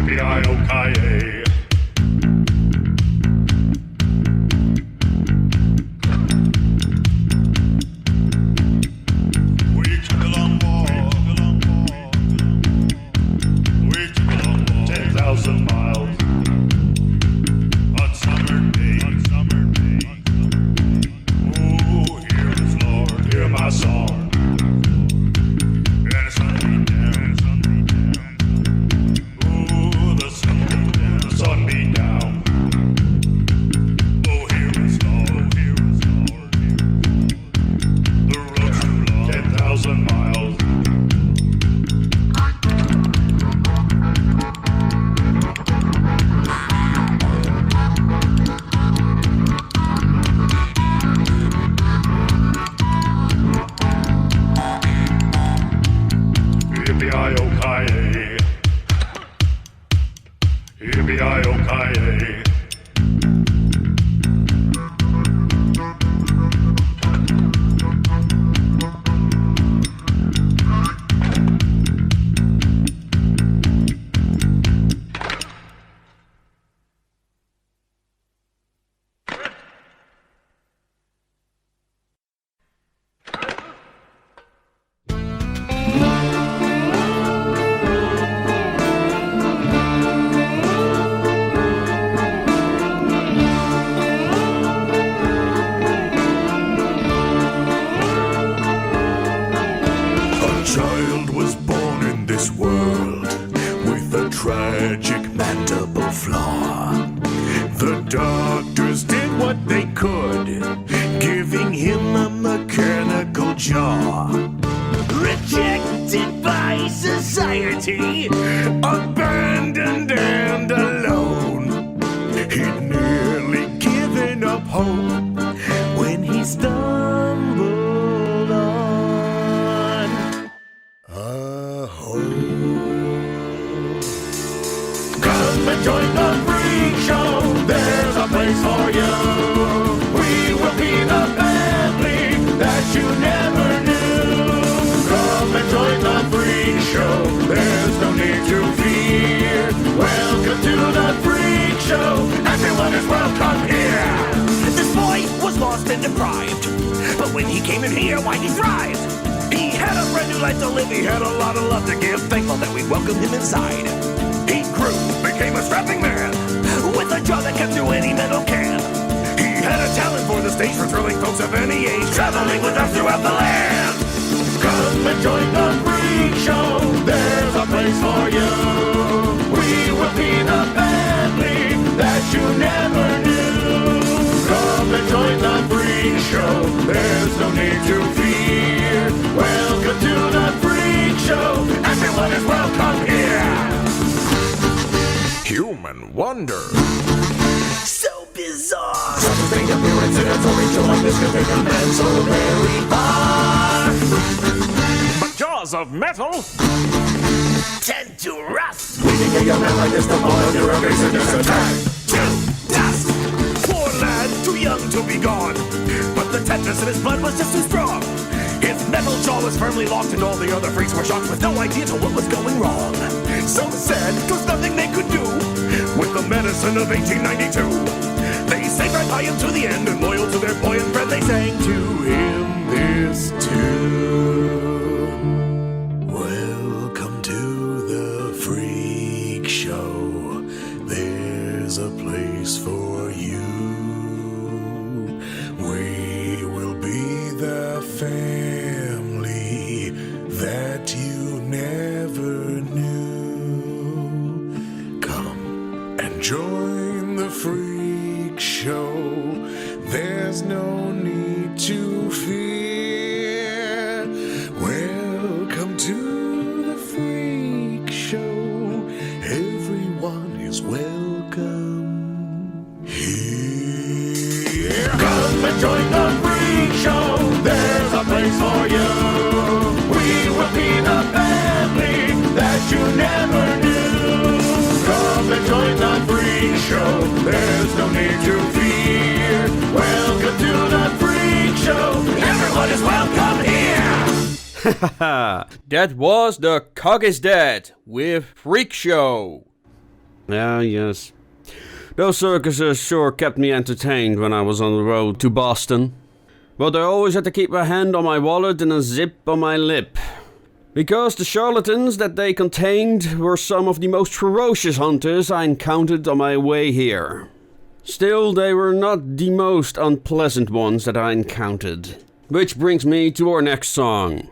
Yippee-i-oh-ki-yay. We took a long walk. We took a long walk. 10,000 miles. On summer day. Oh, hear this, Lord, hear my song. And the sun beat down. Oh, the sun beat down. The sun beat down. Oh, hear us, Lord, hear us, Lord. The road's too long. 10,000 miles. Yippee-i-oh-ki-yay. Yippee-i-oh-ki-yay. A child was born in this world with a tragic mandible flaw. The doctors did what they could, giving him a mechanical jaw. Rejected by society, abandoned and alone. He'd nearly given up hope when he stumbled on a home. Come and join the freak show, there's a place for you. We will be the family that you never knew. Come and join the freak show, there's no need to fear. Welcome to the freak show, everyone is welcome here. This boy was lost and deprived, but when he came in here, why, he thrived. He had a brand new life to live, he had a lot of love to give, thankful that we welcomed him inside. He grew, became a strapping man, with a jaw that kept to any metal can. He had a talent for the stage, for thrilling folks of any age, traveling with us throughout the land. Come and join the freak show, there's a place for you. We will be the family that you never knew. Come and join the freak show, there's no need to fear. Welcome to the freak show, everyone is welcome here. Human wonder. So bizarre. Something appearance in a story show like this could take a man so very far. But jaws of metal Tend to rust. leaving a young man like this to boil your face and just attack. To dust. Poor lad, too young to be gone, but the tetanus in his blood was just too strong. His metal jaw was firmly locked, and all the other freaks were shocked with no idea to what was going wrong. Some said 'twas nothing they could do with the medicine of 1892. They stayed right by him to the end, and loyal to their boy and friend, they sang to him this tune. Welcome to the freak show. There's a place for you. We will be the family that you never knew. Come and join the freak show. There's no need to fear. Welcome to the freak show. Everyone is welcome here. Come and join the freak show. There's a place for you. We will be the family that you never knew. Come and join the freak show. There's no need to fear. Welcome to the freak show. Everyone is welcome here. That was The Cog is Dead with Freak Show. Yes. Those circuses sure kept me entertained when I was on the road to Boston. But I always had to keep my hand on my wallet and a zip on my lip. Because the charlatans that they contained were some of the most ferocious hunters I encountered on my way here. Still, they were not the most unpleasant ones that I encountered. Which brings me to our next song.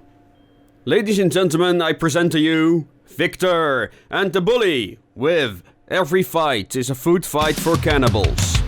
Ladies and gentlemen, I present to you Victor and the Bully with Every Fight is a Food Fight for Cannibals.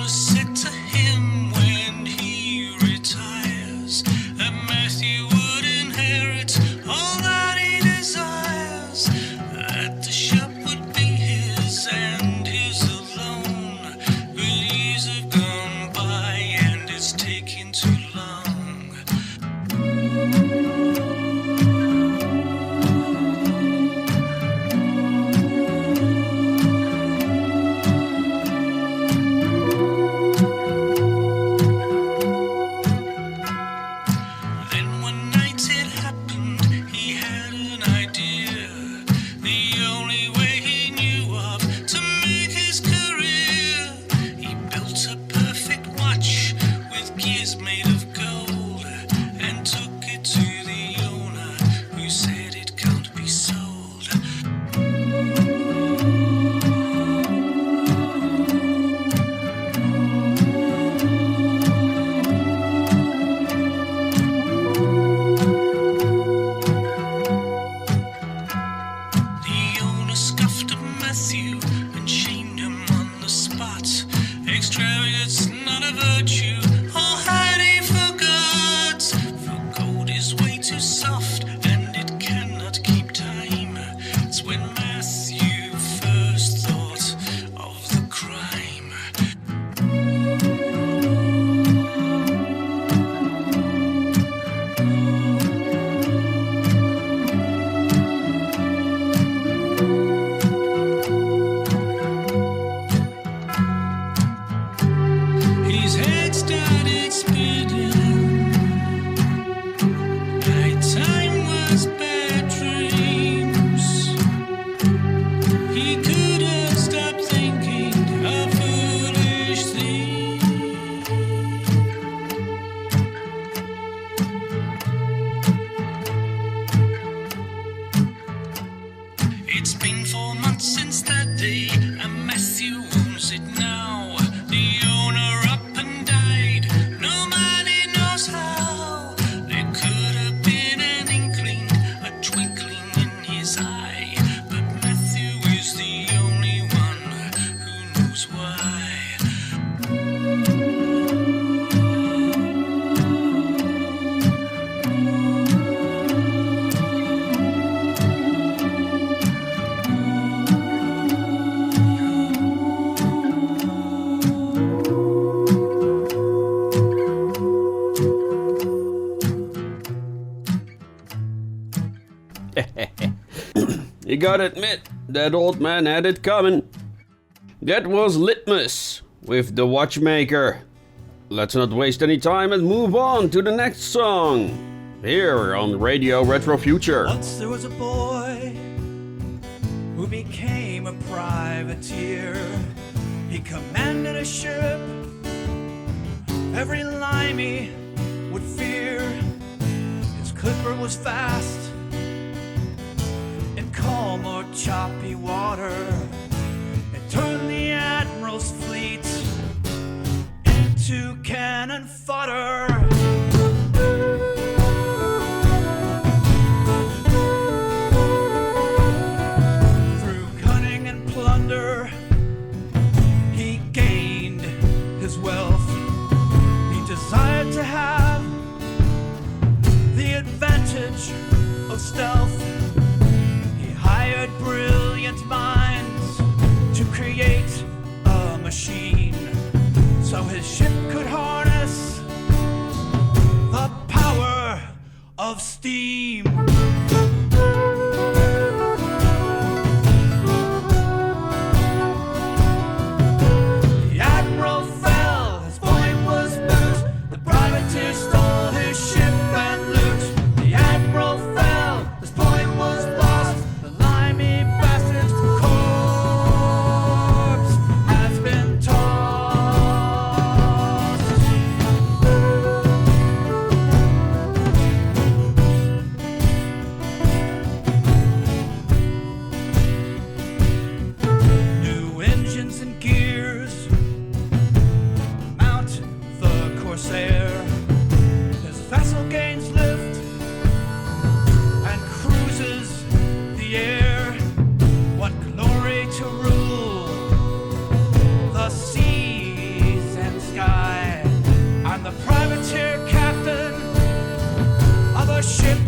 Said to him when he retires, and Matthew way too soft and it cannot keep time. It's when Matthew first thought of the crime. His head started spinning. Nighttime was bad dreams. He couldn't stop thinking of foolish things. It's been 4 months since that day, and Matthew owns it now. The owner up and died, nobody knows how. There could have been an inkling, a twinkling in his eye, but Matthew is the only one who knows why. You gotta admit, that old man had it coming. That was Litmus with The Watchmaker. Let's not waste any time and move on to the next song. Here on Radio Retro Future. Once there was a boy who became a privateer. He commanded a ship every limey would fear. His clipper was fast in calm or choppy water. It turned the admiral's fleet into cannon fodder. Through cunning and plunder, he gained his wealth. He desired to have the advantage of stealth. He hired brilliant minds to create a machine so his ship could harness the power of steam. The admiral fell, his point was moot. The privateer stole his ship and loot. The admiral fell, his point was lost. The limey bastard's corpse has been tossed. New engines and gears mount the Corsair. His vessel gains lift and cruises the air. What glory to rule the seas and sky. I'm the privateer captain of a ship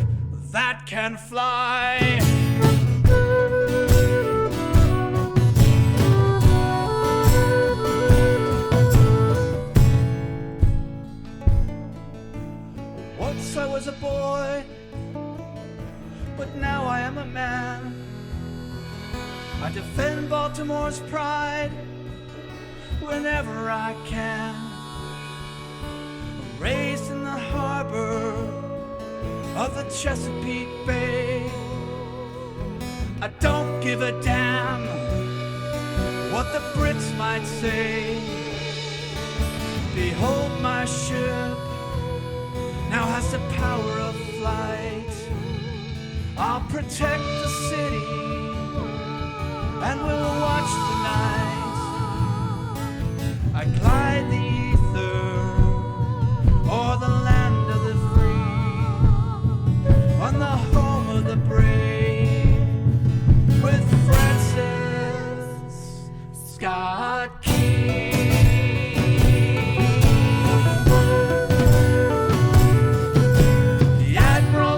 that can fly. Once I was a boy, but now I am a man. I defend Baltimore's pride whenever I can. Raised in the harbor of the Chesapeake Bay, I don't give a damn what the Brits might say. Behold, my ship now has the power of flight. I'll protect the city and we'll watch the night. I glide the ether o'er the land of the free, on the home of the brave, with Francis Scott Key. The Admiral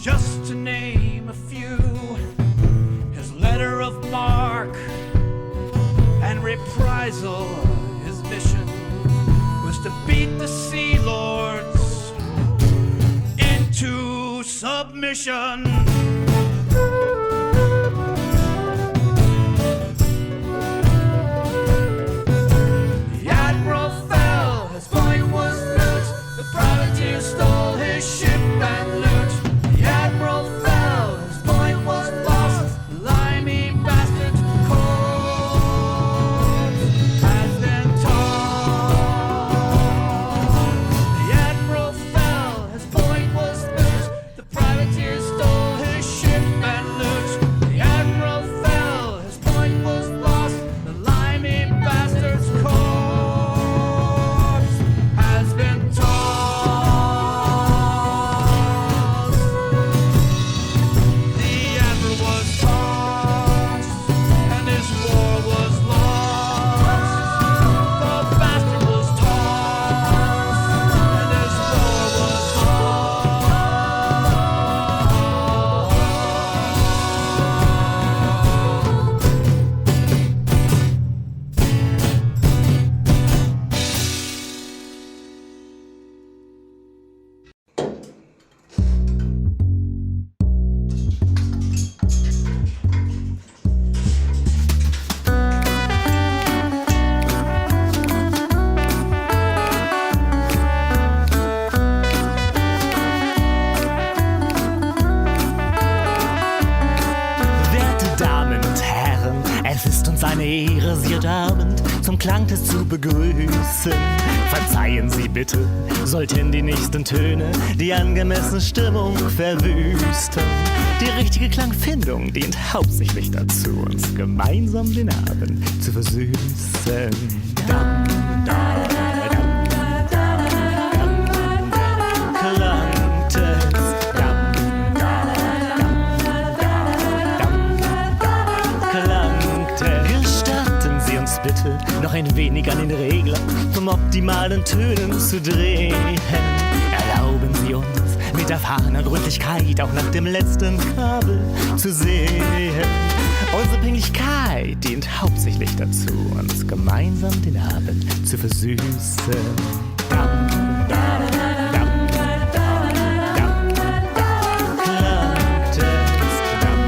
just to name a few. His letter of marque and reprisal, his mission was to beat the Sea Lords into submission. The admiral fell, his point was moot. The privateer stole his ship and loot. The admiral fell, his point was lost. The limey bastard's corpse has been tossed. The admiral fell, his point was moot. The privateer stole his ship and loot. The admiral fell, his point was lost. The limey bastard's corpse has been tossed. The admiral was tossed, and his war was lost. The bastard was tossed, and his war was Werte Damen und Herren, es ist uns eine Ehre, Sie heute Abend zum Klangtest zu begrüßen. Verzeihen Sie bitte, sollten die nächsten Töne die angemessene Stimmung verwüsten. Die richtige Klangfindung dient hauptsächlich dazu, uns gemeinsam den Abend zu versüßen. Dam, da, dam, da, dam, Klangtest. Dam, da, Klangtest. Gestatten Sie uns bitte noch ein wenig an den Reglern, um optimalen Tönen zu drehen. Erlauben Sie uns mit erfahrener Gründlichkeit auch nach dem letzten Kabel zu sehen. Unsere Pünktlichkeit dient hauptsächlich dazu, uns gemeinsam den Abend zu versüßen. Dam, da, dam, da, dam, Klangtest. Dam,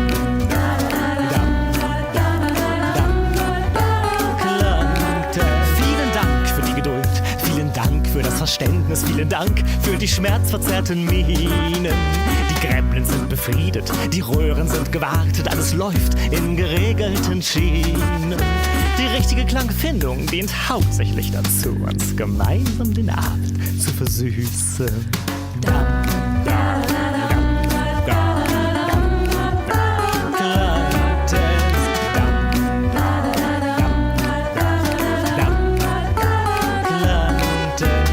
da, dam, Klangtest. Vielen Dank für die Geduld, vielen Dank für das Verständnis, vielen Dank für die schmerzverzerrten Mienen. Die Gremlins sind befriedet, die Röhren sind gewartet, alles läuft in geregelten Schienen. Die richtige Klangfindung dient hauptsächlich dazu, uns gemeinsam den Abend zu versüßen. Dam, da, dam, da, dam, Klangtest. Dam, da, dam, Klangtest.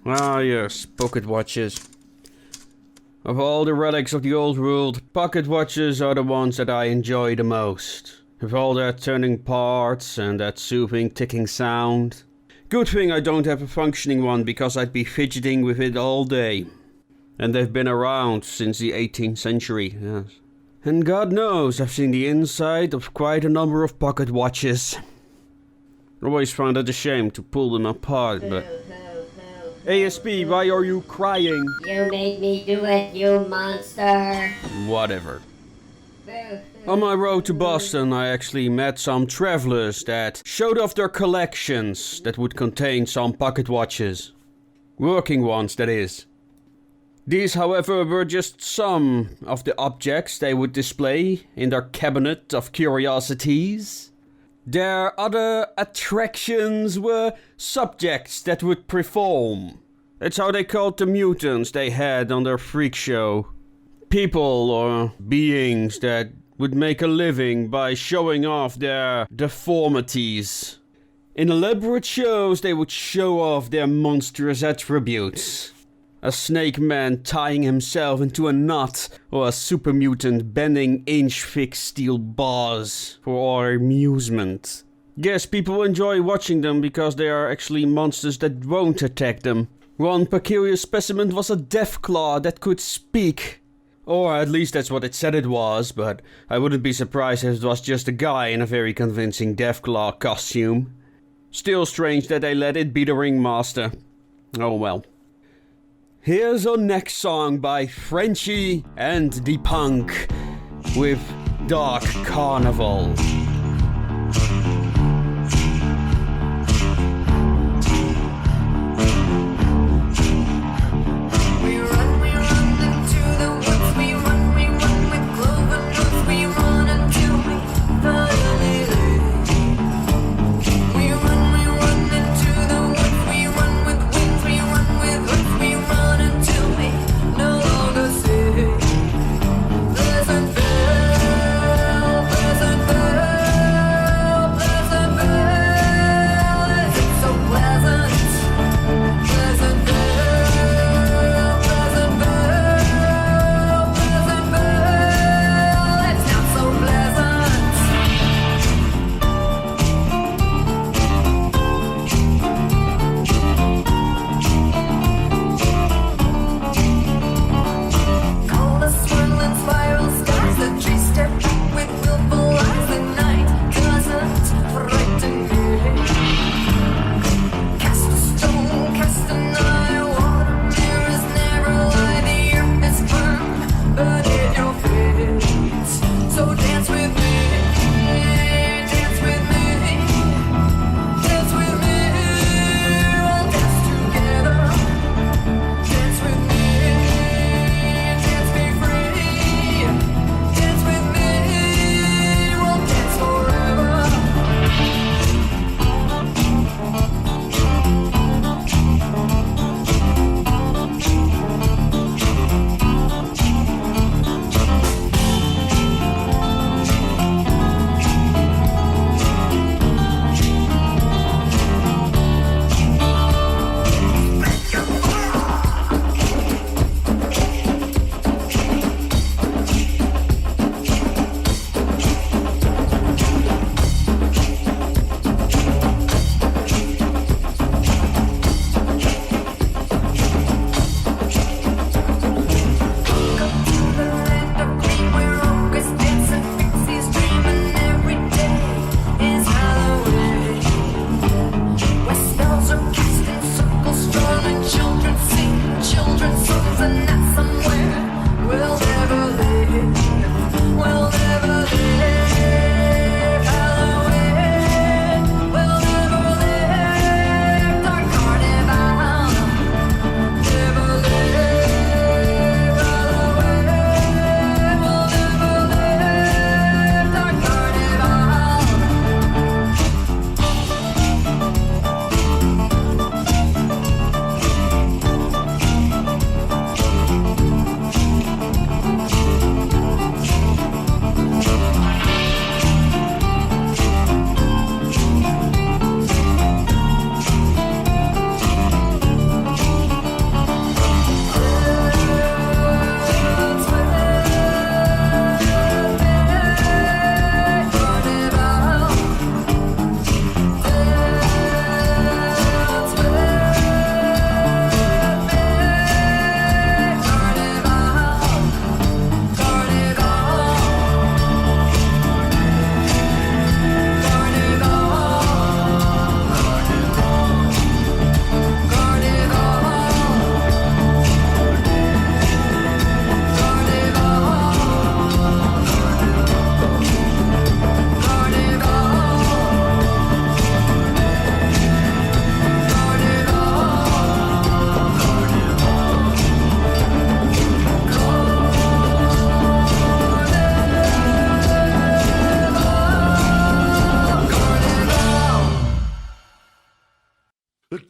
Ah yes, pocket watches. Of all the relics of the old world, pocket watches are the ones that I enjoy the most. With all their turning parts and that soothing ticking sound. Good thing I don't have a functioning one, because I'd be fidgeting with it all day. And they've been around since the 18th century, yes. And God knows I've seen the inside of quite a number of pocket watches. Always found it a shame to pull them apart, but... ASP, why are you crying? You made me do it, you monster. Whatever. Boo, On my road to Boston, I actually met some travelers that showed off their collections that would contain some pocket watches. Working ones, that is. These, however, were just some of the objects they would display in their cabinet of curiosities. Their other attractions were subjects that would perform. That's how they called the mutants they had on their freak show. People or beings that would make a living by showing off their deformities. In elaborate shows, they would show off their monstrous attributes. A snake man tying himself into a knot, or a super mutant bending inch-thick steel bars for our amusement. Guess people enjoy watching them because they are actually monsters that won't attack them. One peculiar specimen was a Deathclaw that could speak. Or at least that's what it said it was, but I wouldn't be surprised if it was just a guy in a very convincing Deathclaw costume. Still strange that they let it be the ringmaster. Oh well. Here's our next song by Frenchie and the Punk with Dark Carnival. There's a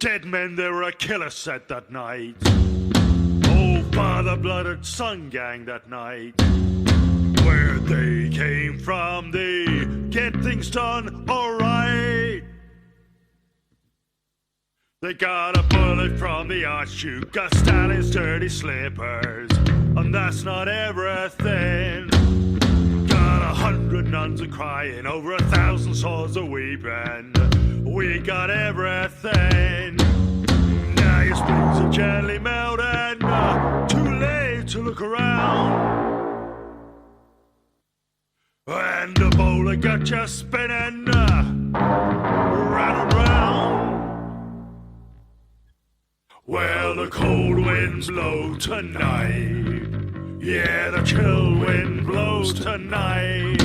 Dead men, they were a killer set that night. Oh, father-blooded Sun Gang that night. Where they came from, they get things done alright. They got a bullet from the offshoot, got Stalin's dirty slippers, and that's not everything. Got 100 nuns a crying, over 1,000 souls a weeping. We got everything. Now your springs are gently melting, too late to look around. And the bowler got you spinning, round and round. Well, the cold winds blow tonight. Yeah, the chill wind blows tonight.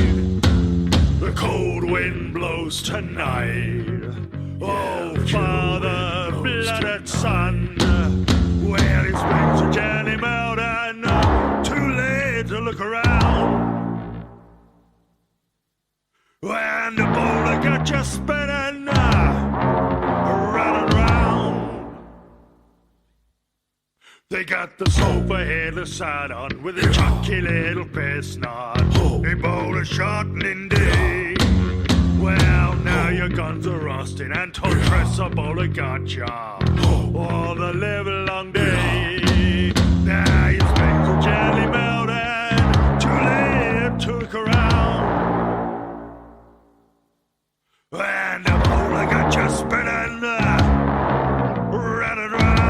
The cold wind blows tonight. Oh, father, blooded son. Well, his wings are gently melting, too late to look around. And the bowler got you spinning, round and round. They got the sofa here to sat on with a chucky little piss knot. They bowler shot indeed. Well, now your guns are rusting and Tundress a bowler got ya all the live long day. Now your springs are gently melting, too late to look around. And the bowler got you spinning, round and round.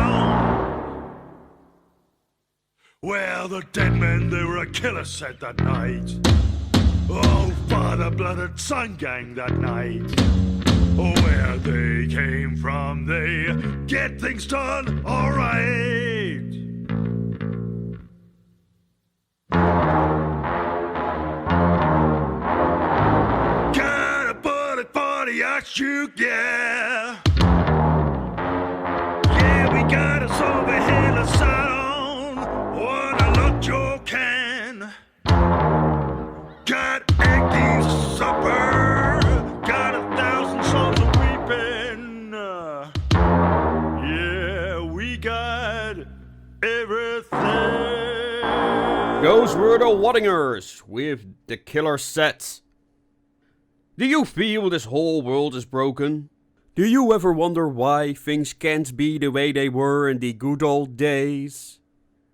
Well, the dead men, they were a killer set that night. Oh, father-blooded Sun Gang that night. Oh, where they came from, they get things done alright. Got a bullet for the offshoot, yeah. Yeah, we got us over here to side on. Wanna look your can. Got Yankees supper, got 1,000 souls a weeping. Yeah, we got everything. Those were the Waddingers with the killer sets. Do you feel this whole world is broken? Do you ever wonder why things can't be the way they were in the good old days?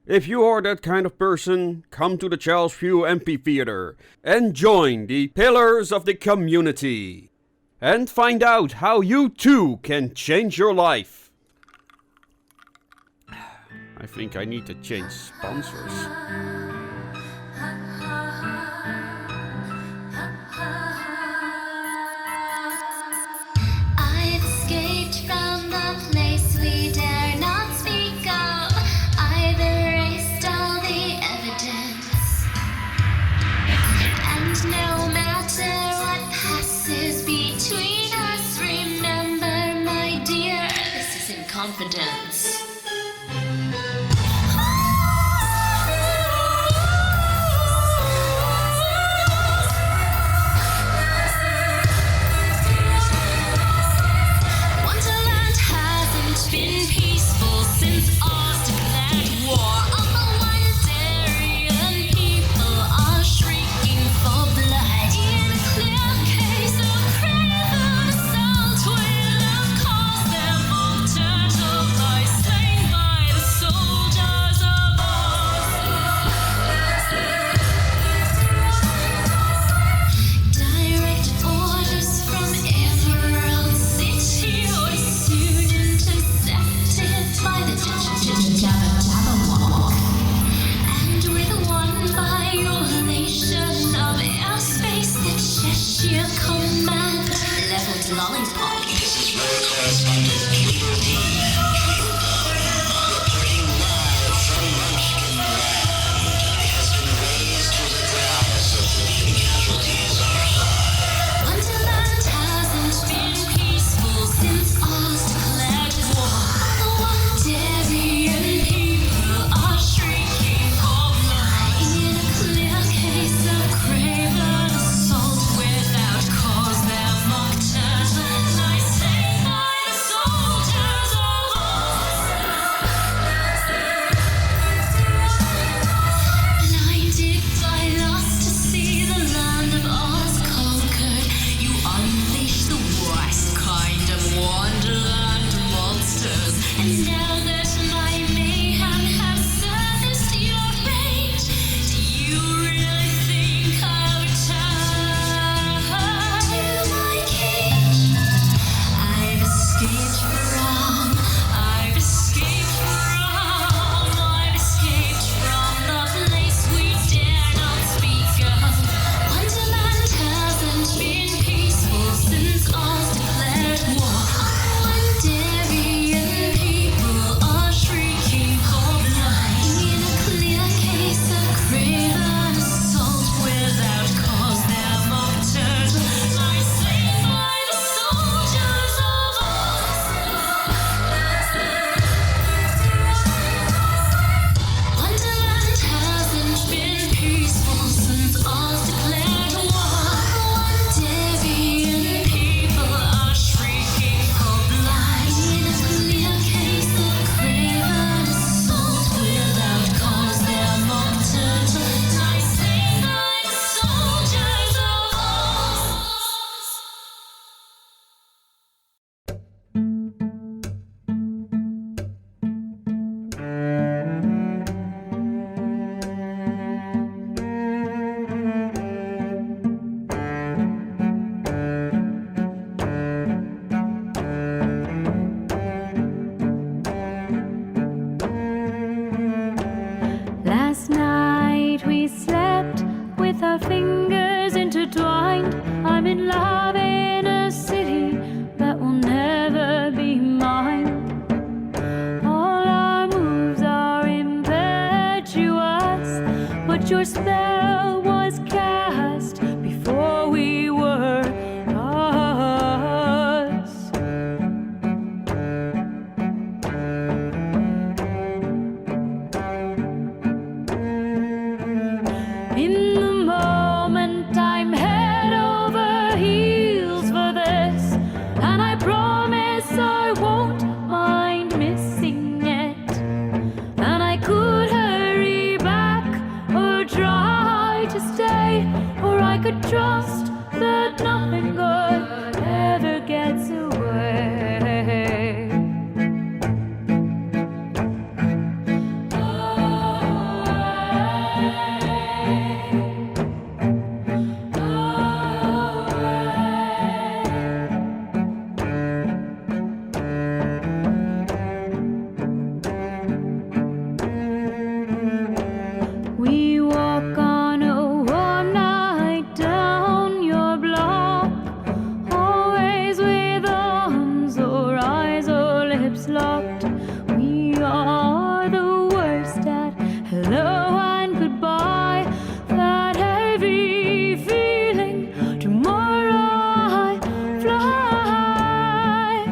If you are that kind of person, come to the Charles View Amphitheater and join the pillars of the community. And find out how you too can change your life. I think I need to change sponsors. I've escaped from the place we dare not speak of. I've erased all the evidence. And no matter what passes between us, remember, my dear, this isn't confidence. Wonderland hasn't been peaceful since Oz declared war. All the Wandarian people are shrieking for blood. In a clear case of craven assault, will have caused them all turtle lies slain by the soldiers of Oz. Direct orders from Emerald City were soon intercepted by the Jabberwock. And with one violation of airspace, the Cheshire Command leveled Lollipop. This is Royal Correspondent Peter B. Reporting live from Munchkin Land. He has been razed to the ground, so the casualties are high. Wonderland hasn't been peaceful since Oz declared war. The Wandarian people are shrieking for blood. In a clear case of craven assault without cause, they're mock turtle nice. spell was cast before we were us. In the moment, I'm head over heels for this, and I promise I won't mind missing it. And I could hurry back or try to stay, or I could trust that nothing good ever gets away. We walk on a warm night down your block, always with arms or eyes or lips locked. We are the worst at hello and goodbye, that heavy feeling. Tomorrow I fly.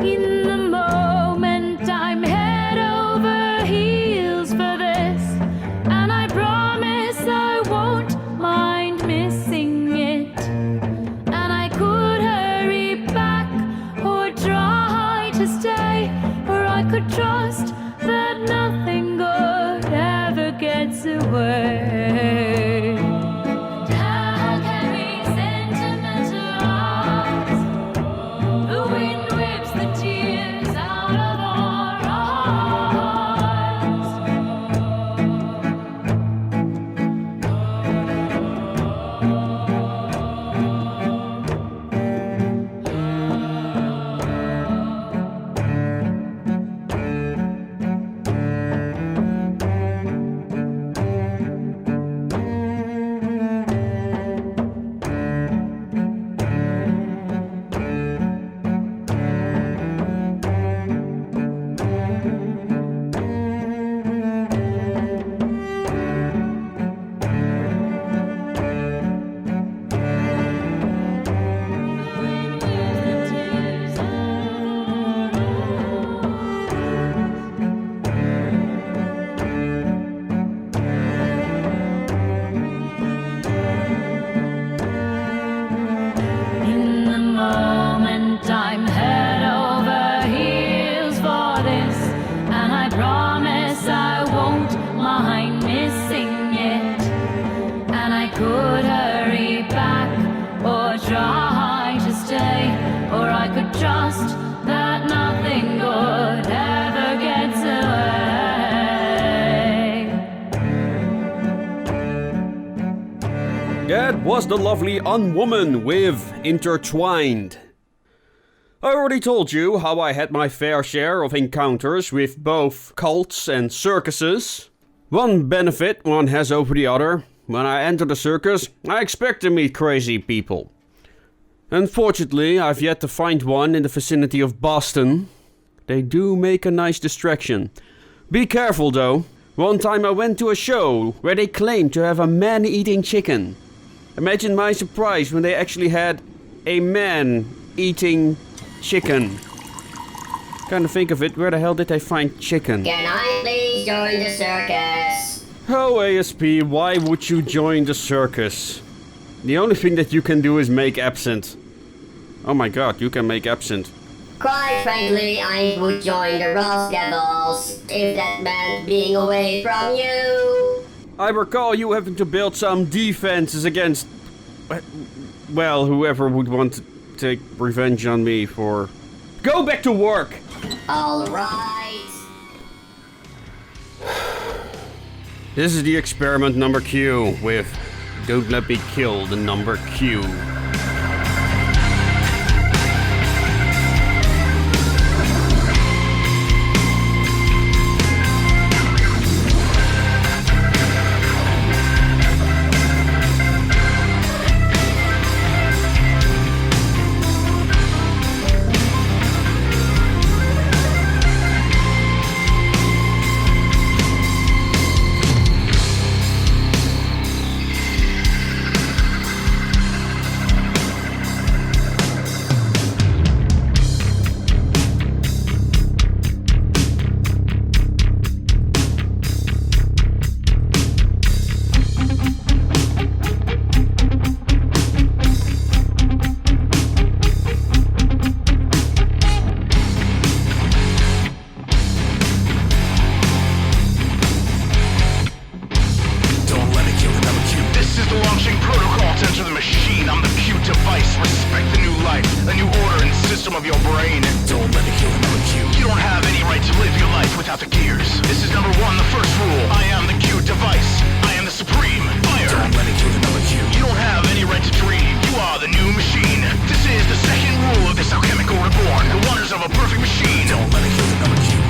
In the moment, I'm head over heels for this, and I promise I won't mind missing it. And I could hurry back or try to stay, or I could trust that nothing good ever gets away. How can we sentimentalize? The wind whips the tears out of our eyes. In the moment, I'm head over heels for this, and I promise I won't mind missing it. And I could hurry back or try to stay, or I could trust that nothing good ever gets away. That was the lovely Unwoman with Intertwined. I already told you how I had my fair share of encounters with both cults and circuses. One benefit one has over the other: when I enter the circus, I expect to meet crazy people. Unfortunately, I've yet to find one in the vicinity of Boston. They do make a nice distraction. Be careful though. One time I went to a show where they claimed to have a man eating chicken. Imagine my surprise when they actually had a man eating chicken. Kind of think of it, where the hell did they find chicken? Can I please join the circus? Oh, ASP, why would you join the circus? The only thing that you can do is make absinthe. Oh my god, you can make absinthe. Quite frankly, I would join the Ross Devils if that meant being away from you. I recall you having to build some defenses against, well, whoever would want to take revenge on me for... Go back to work! Alright. This is the experiment number Q with Don't Let Me Kill the Number Q. one, the first rule. I am the Q device. I am the supreme fire. Don't let it kill the number Q. You don't have any right to dream. You are the new machine. This is the second rule of this alchemical reborn. The wonders of a perfect machine. Don't let it kill the number Q.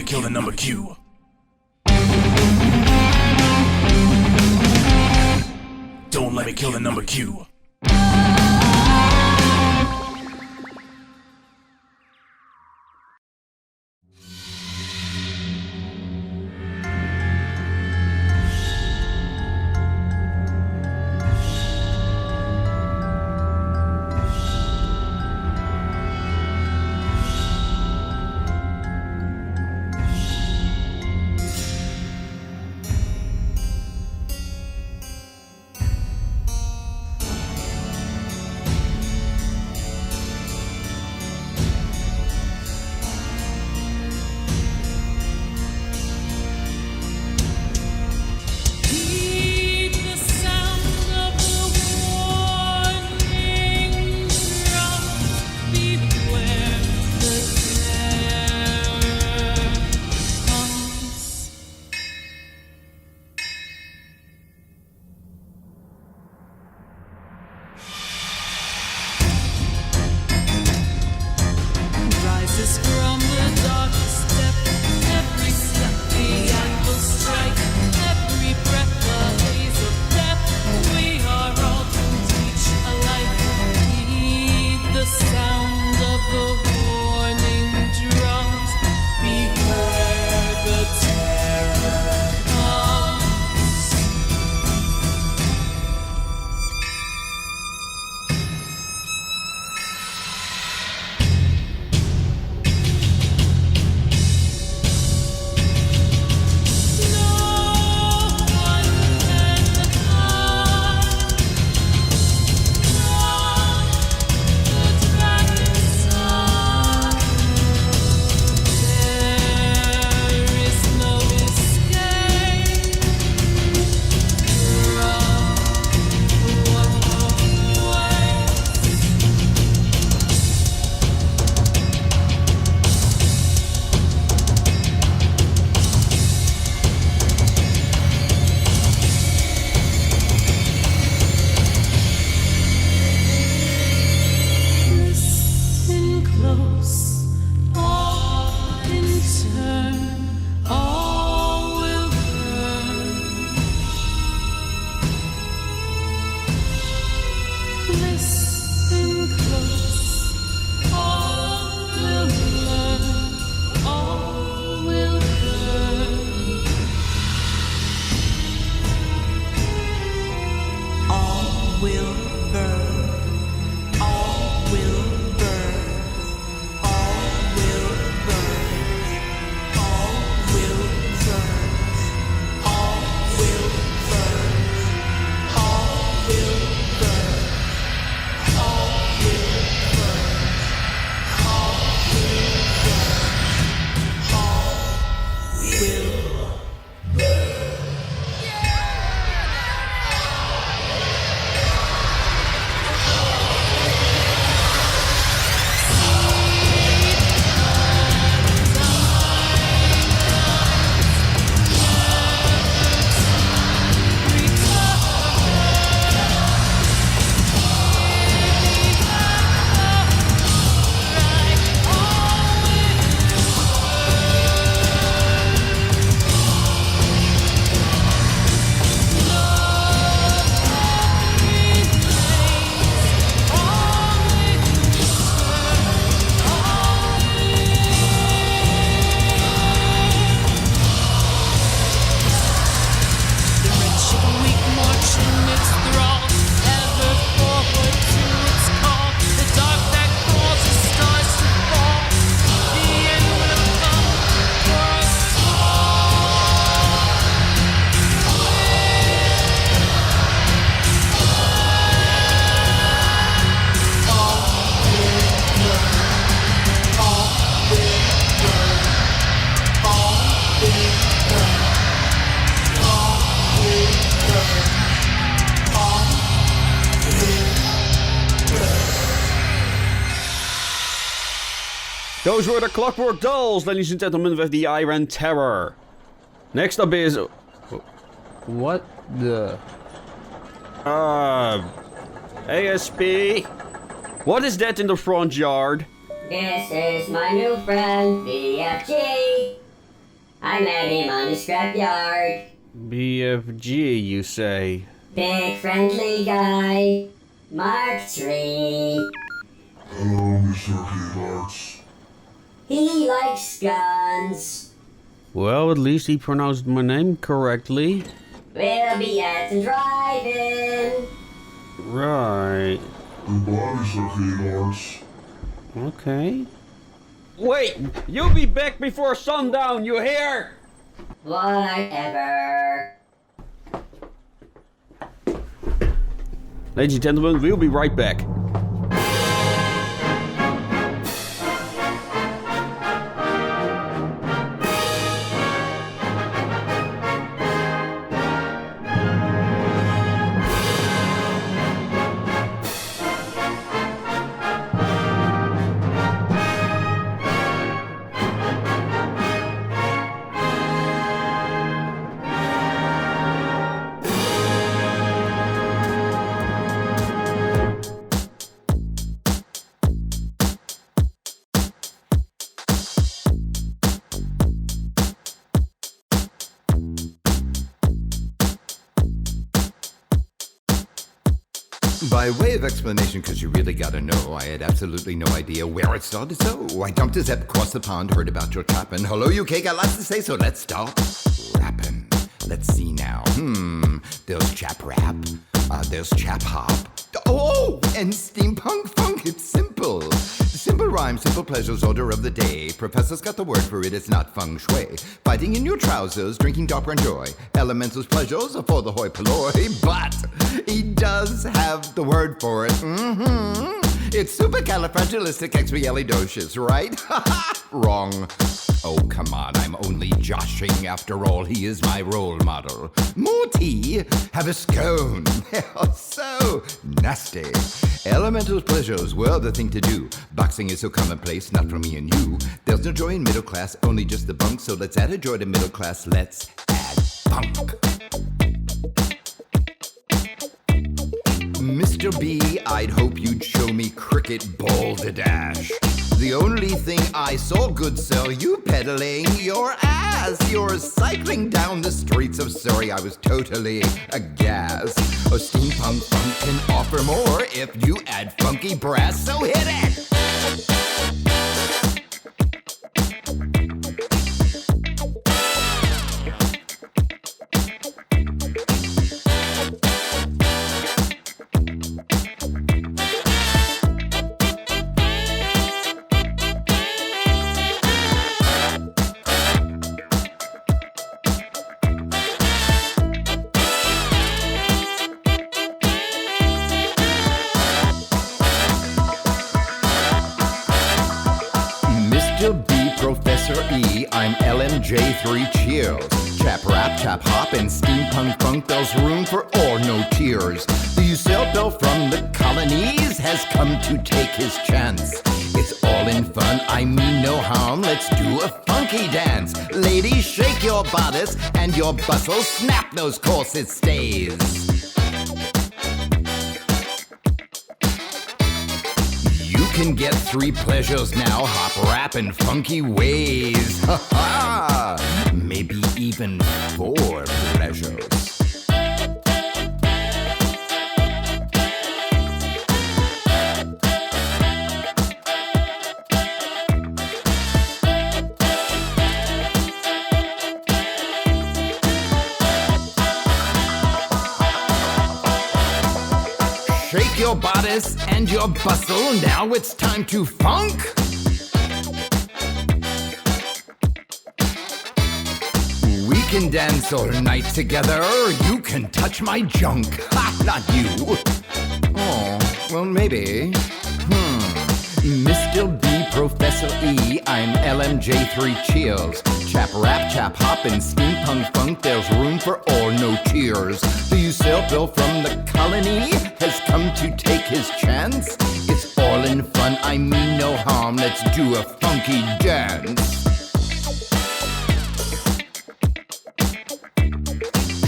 kill the number Q. Don't let me kill the number Q. Those were the Clockwork Dolls, ladies and gentlemen, with the Iron Terror. Next up is... What the... ASP. What is that in the front yard? This is my new friend, BFG. I met him on the scrapyard. BFG, you say? Big friendly guy. Mark III. Hello, Mr. Hearts. He likes guns. Well, at least he pronounced my name correctly. We'll be at the drive-in. Right. Goodbye, Mr. Hearts. Okay. Wait! You'll be back before sundown, you hear? Whatever. Ladies and gentlemen, we'll be right back. By way of explanation, cause you really gotta know, I had absolutely no idea where it started, so I dumped a zip across the pond, heard about your trappin'. Hello, UK, got lots to say, so let's start rapping. Let's see now. There's chap rap, there's chap hop. Oh, and steampunk funk, it's simple. Simple rhyme, simple pleasures, order of the day. Professor's got the word for it, it's not feng shui. Fighting in your trousers, drinking Doppler and joy. Elementals pleasures are for the hoi polloi, but he does have the word for it. It's supercalifragilisticexpialidocious, right? Wrong. Oh, come on, I'm only joshing. After all, he is my role model. More tea? Have a scone. They're so nasty. Elemental pleasures were the thing to do. Boxing is so commonplace, not for me and you. There's no joy in middle class, only just the bunk. So let's add a joy to middle class. Let's add bunk. Mr. B, I'd hope you'd show me cricket balderdash. The only thing I saw, good sir, you peddling your ass. You're cycling down the streets of Surrey. I was totally aghast. A steampunk funk can offer more if you add funky brass, so hit it! Professor E, I'm LMJ3 cheers. Chap rap, chap hop, and steampunk funk, there's room for all, no tears. The Usail Bill from the colonies has come to take his chance. It's all in fun, I mean no harm, let's do a funky dance. Ladies, shake your bodice and your bustle, snap those corset stays. You can get 3 pleasures now, hop, rap, and funky ways. Ha ha! Maybe even 4 pleasures. Shake your bodice and your bustle, now it's time to funk. We can dance all night together, you can touch my junk. Ha, not you. Oh, well maybe. Mr. B, Professor E, I'm LMJ3 cheers. Chap rap, chap hop, and steampunk funk, there's room for all, no tears. The Usail Bill from the colony has come to take his chance. It's all all in fun, I mean no harm. Let's do a funky dance.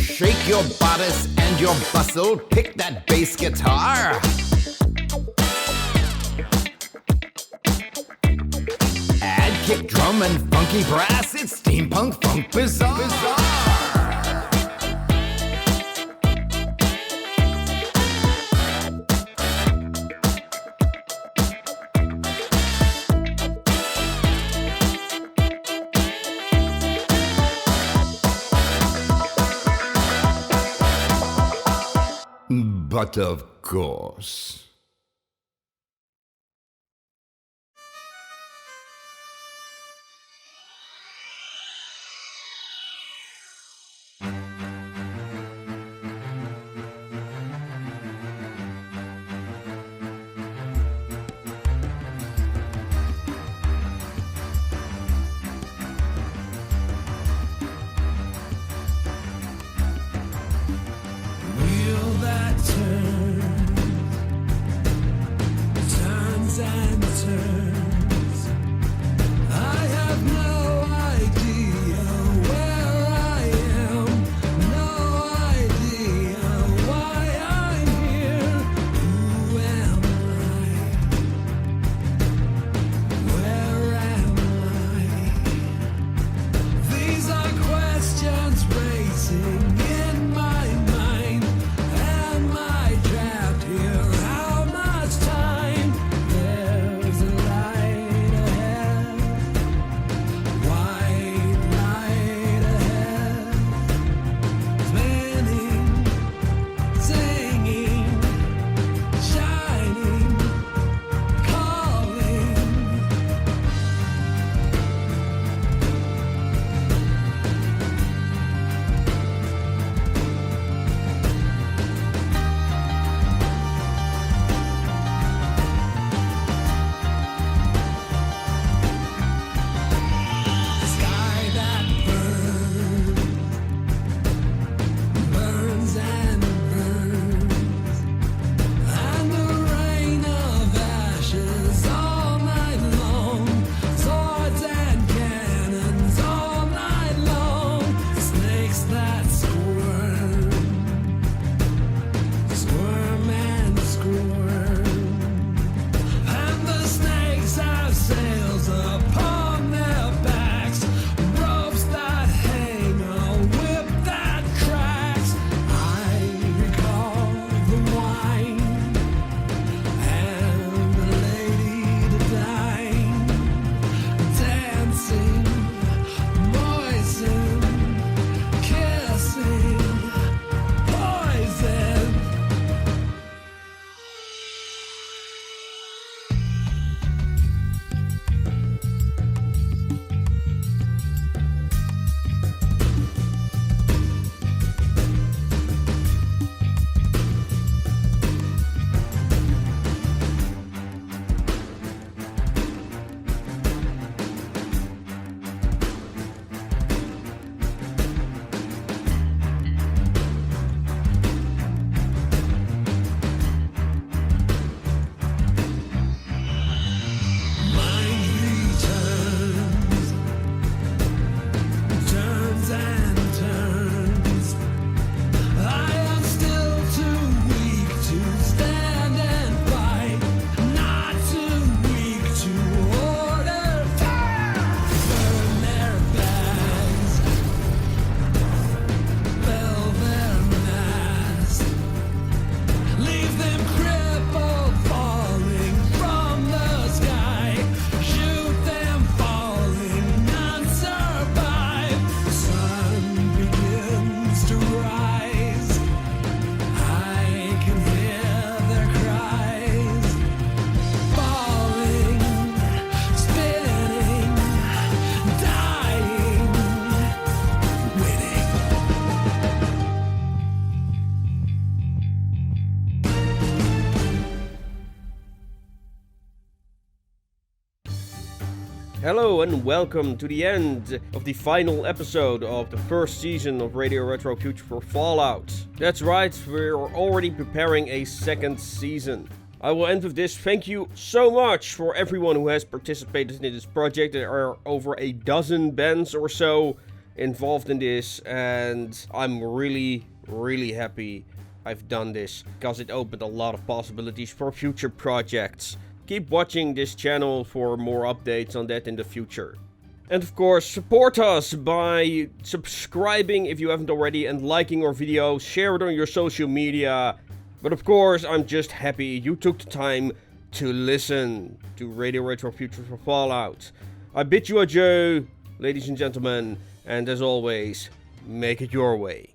Shake your bodice and your bustle, pick that bass guitar. Add kick drum and funky brass, it's Steampunk Funk Bizarre. But of course. Wheel that turns and turns. I have no idea where I am, no idea why I'm here. Who am I? Where am I? These are questions racing in my mind. Am I trapped here? How much time? There's a light ahead, white light ahead, spinning, singing, shining, calling. Sky that burns and burns, and the rain of ashes all night long, swords and cannons all night long, snakes that squirm and squirm. And the snakes have sails upon their backs, ropes that hang, a whip that cracks. I recall the wine and the lady dying, dancing, moistened, kissing, poison. Mind returns, turns and turns. I am still too weak to stand and fight, not too weak to order fire. Burn their bags, fill their masks, leave them crippled, falling from the sky. Shoot them falling, none survive. The sun begins to rise. I can hear their cries. Falling, spinning, dying, winning. Hello and welcome to the end of the final episode of the first season of Radio Retro Future for Fallout. That's right, we're already preparing a second season. I will end with this. Thank you so much for everyone who has participated in this project. There are over a dozen bands or so involved in this, and I'm really happy I've done this, because it opened a lot of possibilities for future projects. Keep watching this channel for more updates on that in the future. And of course, support us by subscribing if you haven't already, and liking our video, share it on your social media. But of course, I'm just happy you took the time to listen to Radio Retro Future for Fallout. I bid you adieu, ladies and gentlemen, and as always, make it your way.